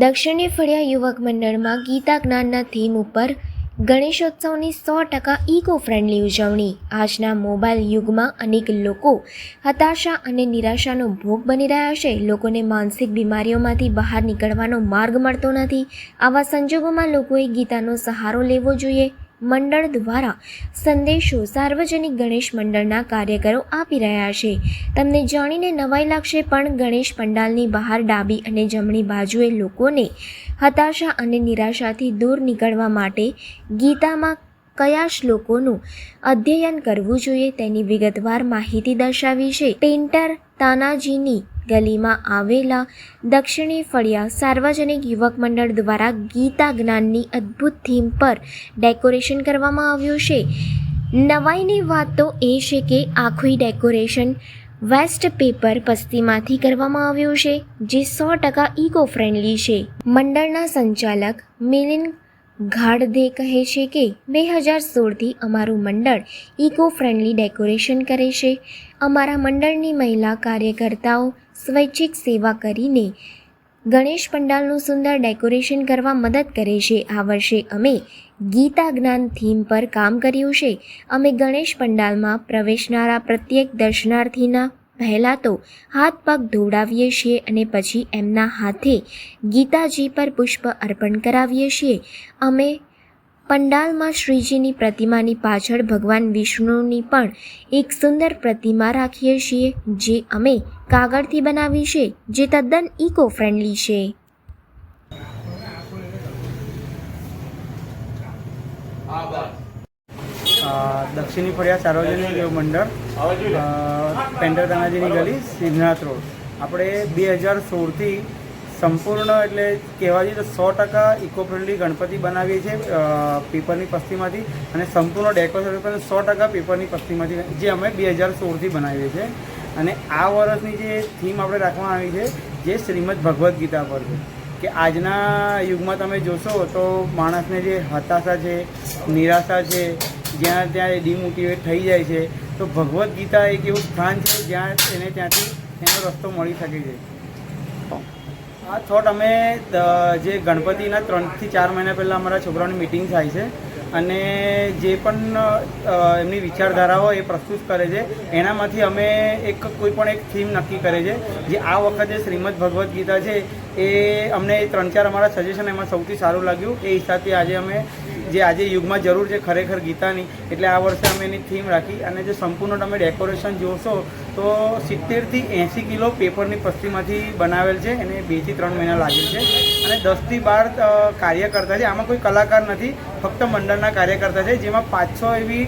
દક્ષિણી ફળિયા યુવક મંડળમાં ગીતા જ્ઞાનના થીમ ઉપર ગણેશોત્સવની 100% ઇકો ફ્રેન્ડલી ઉજવણી। આજના મોબાઈલ યુગમાં અનેક લોકો હતાશા અને નિરાશાનો ભોગ બની રહ્યા છે। લોકોને માનસિક બીમારીઓમાંથી બહાર નીકળવાનો માર્ગ મળતો નથી। આવા સંજોગોમાં લોકોએ ગીતાનો સહારો લેવો જોઈએ। મંડળ દ્વારા સંદેશો સાર્વજનિક ગણેશ મંડળના કાર્યકરો આપી રહ્યા છે। તમને જાણીને નવાઈ લાગશે, પણ ગણેશ પંડાલની બહાર ડાબી અને જમણી બાજુએ લોકોને હતાશા અને નિરાશાથી દૂર નીકળવા માટે ગીતામાં કયા શ્લોકોનું અધ્યયન કરવું જોઈએ તેની વિગતવાર માહિતી દર્શાવી છે। પેન્ટર તાનાજીની ગલીમાં આવેલા દક્ષિણી ફળિયા સાર્વજનિક યુવક મંડળ દ્વારા ગીતા જ્ઞાનની અદ્ભુત થીમ પર ડેકોરેશન કરવામાં આવ્યું છે। નવાઈની વાત તો એ છે કે આખું ડેકોરેશન વેસ્ટ પેપર પસ્તીમાંથી કરવામાં આવ્યું છે, જે 100% ઇકો ફ્રેન્ડલી છે। મંડળના સંચાલક મિલિંદ ઘાડદે કહે છે કે 2016થી અમારું મંડળ ઇકો ફ્રેન્ડલી ડેકોરેશન કરે છે। અમારા મંડળની મહિલા કાર્યકર્તાઓ સ્વૈચ્છિક સેવા કરીને ગણેશ પંડાલનું સુંદર ડેકોરેશન કરવા મદદ કરે છે। આ વર્ષે અમે ગીતા જ્ઞાન થીમ પર કામ કર્યું છે। અમે ગણેશ પંડાલમાં પ્રવેશનારા પ્રત્યેક દર્શનાર્થીના પહેલાં તો હાથ પગ ધોવડાવીએ છીએ અને પછી એમના હાથે ગીતાજી પર પુષ્પ અર્પણ કરાવીએ છીએ। અમે પંડાલમાં શ્રીજીની પ્રતિમાની પાછળ ભગવાન વિષ્ણુની પણ એક સુંદર પ્રતિમા રાખીએ છીએ, જે અમે કાગળથી બનાવી છે, જે તદ્દન ઇકો ફ્રેન્ડલી છે। દક્ષિણી ફળિયા સાર્વજનિક યુવક મંડળ, પેન્ટર તાનાજીની ગલી, સિદ્ધનાથ રોડ। આપણે 2016થી સંપૂર્ણ એટલે કહેવા જઈએ તો 100% ઇકો ફ્રેન્ડલી ગણપતિ બનાવીએ છીએ પેપરની પસ્તીમાંથી, અને સંપૂર્ણ ડેકોરેશન પણ 100% પેપરની પસ્તીમાંથી, જે અમે 2016થી બનાવીએ છીએ। અને આ વર્ષની જે થીમ આપણે રાખવામાં આવી છે, જે શ્રીમદ ભગવદ્ ગીતા પર છે, કે આજના યુગમાં તમે જોશો તો માણસને જે હતાશા છે, નિરાશા છે, જ્યાં ત્યાં ડિમોટિવેટ થઈ જાય છે, તો ભગવદ્ ગીતા એક એવું સ્થાન છે જ્યાં એને ત્યાંથી એનો રસ્તો મળી શકે છે। આ થોટ અમે જે ગણપતિના 3 થી 4 મહિના પહેલાં અમારા છોકરાઓની મિટિંગ થાય છે, અને જે પણ એમની વિચારધારાઓ એ પ્રસ્તુત કરે છે, એનામાંથી અમે કોઈ પણ એક થીમ નક્કી કરે છે, જે આ વખતે શ્રીમદ ભગવદ્ ગીતા છે એ અમને 3-4 અમારા સજેશન એમાં સૌથી સારું લાગ્યું। એ હિસાબથી આજે અમે આજે યુગમાં જરૂર છે ખરેખર ગીતાની, એટલે આ વર્ષે અમે એની થીમ રાખી। અને જે સંપૂર્ણ તમે ડેકોરેશન જોશો તો 70થી 80 કિલો પેપરની પસ્તીમાંથી બનાવેલ છે, એને 2 થી 3 મહિના લાગે છે, અને 10 થી 12 કાર્યકર્તા છે। આમાં કોઈ કલાકાર નથી, ફક્ત મંડળના કાર્યકર્તા છે, જેમાં 5-6 એવી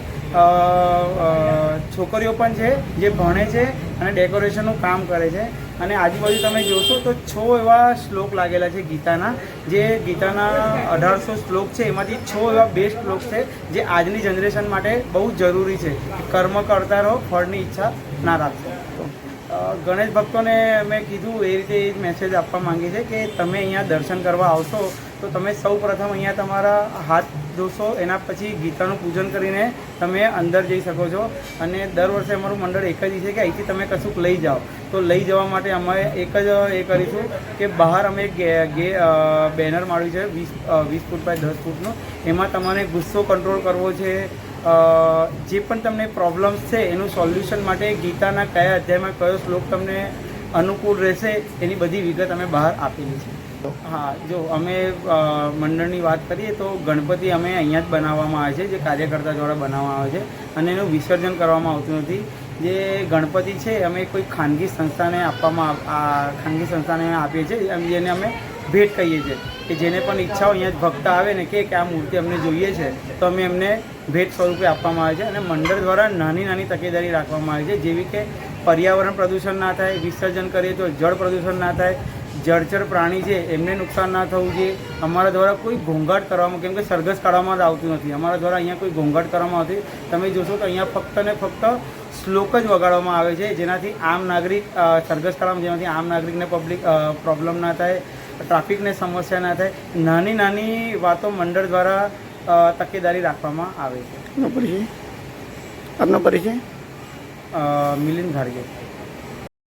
છોકરીઓ પણ છે જે ભણે છે અને ડેકોરેશનનું કામ કરે છે। અને આજુબાજુ તમે જોશો તો 6 એવા શ્લોક લાગેલા છે ગીતાના, જે ગીતાના 1800 શ્લોક છે, એમાંથી 6 એવા બેસ્ટ શ્લોક છે, જે આજની જનરેશન માટે બહુ જરૂરી છે। કર્મ કરતા રહો, ફળની ઈચ્છા ના રાખો। ગણેશ ભક્તોને મેં કીધું એ રીતે એ જ મેસેજ આપવા માંગીએ છીએ કે તમે અહીંયા દર્શન કરવા આવશો તો તમે સૌ પ્રથમ અહીંયા તમારા હાથ ધોશો, એના પછી ગીતાનું પૂજન કરીને તમે અંદર જઈ શકો છો। અને દર વર્ષે અમારું મંડળ એક જ છે કે અહીંથી તમે કશુંક લઈ જાઓ, તો લઈ જવા માટે અમે એક જ એ કરીશું કે બહાર અમે બેનર માર્યું છે 20 ફૂટ બાય 10 ફૂટનું, એમાં તમારે ગુસ્સો કંટ્રોલ કરવો છે, જે પણ તમને પ્રોબ્લેમ્સ છે એનું સોલ્યુશન માટે ગીતાના કયા અધ્યાયમાં કયો શ્લોક તમને અનુકૂળ રહેશે એની બધી વિગત અમે બહાર આપેલી છે। હા, જો અમે મંડળની વાત કરીએ તો ગણપતિ અમે અહીંયા જ બનાવવામાં આવે છે, જે કાર્યકર્તા દ્વારા બનાવવામાં આવે છે, અને એનું વિસર્જન કરવામાં આવતું નથી। જે ગણપતિ છે અમે કોઈ ખાનગી સંસ્થાને ખાનગી સંસ્થાને આપીએ છીએ, જેને અમે ભેટ કહીએ છીએ, કે જેને પણ ઈચ્છા હોય અહીંયા જ ભક્ત આવે ને કે આ મૂર્તિ અમને જોઈએ છે, તો અમે એમને ભેટ સ્વરૂપે આપવામાં આવે છે। અને મંડળ દ્વારા નાની નાની તકેદારી રાખવામાં આવે છે, જેવી કે પર્યાવરણ પ્રદૂષણ ના થાય, વિસર્જન કરીએ તો જળ પ્રદૂષણ ના થાય, જળચર પ્રાણી છે એમને નુકસાન ના થવું જોઈએ। અમારા દ્વારા કોઈ ઘોંઘાટ કરવામાં, કેમ કે સરઘસ કાઢવામાં આવતું નથી, અમારા દ્વારા અહીંયા કોઈ ઘોંઘાટ કરવામાં આવતી। તમે જોશો તો અહીંયા ફક્ત ને ફક્ત શ્લોક જ વગાડવામાં આવે છે, જેનાથી આમ નાગરિક સરઘસ કાઢવામાં, જેનાથી આમ નાગરિકને પ્રોબ્લેમ ના થાય, ટ્રાફિકને સમસ્યા ના થાય। નાની નાની વાતો મંડળ દ્વારા તકેદારી રાખવામાં આવે છે। આપનો પરિચય? મિલિંદ ઘાડદે।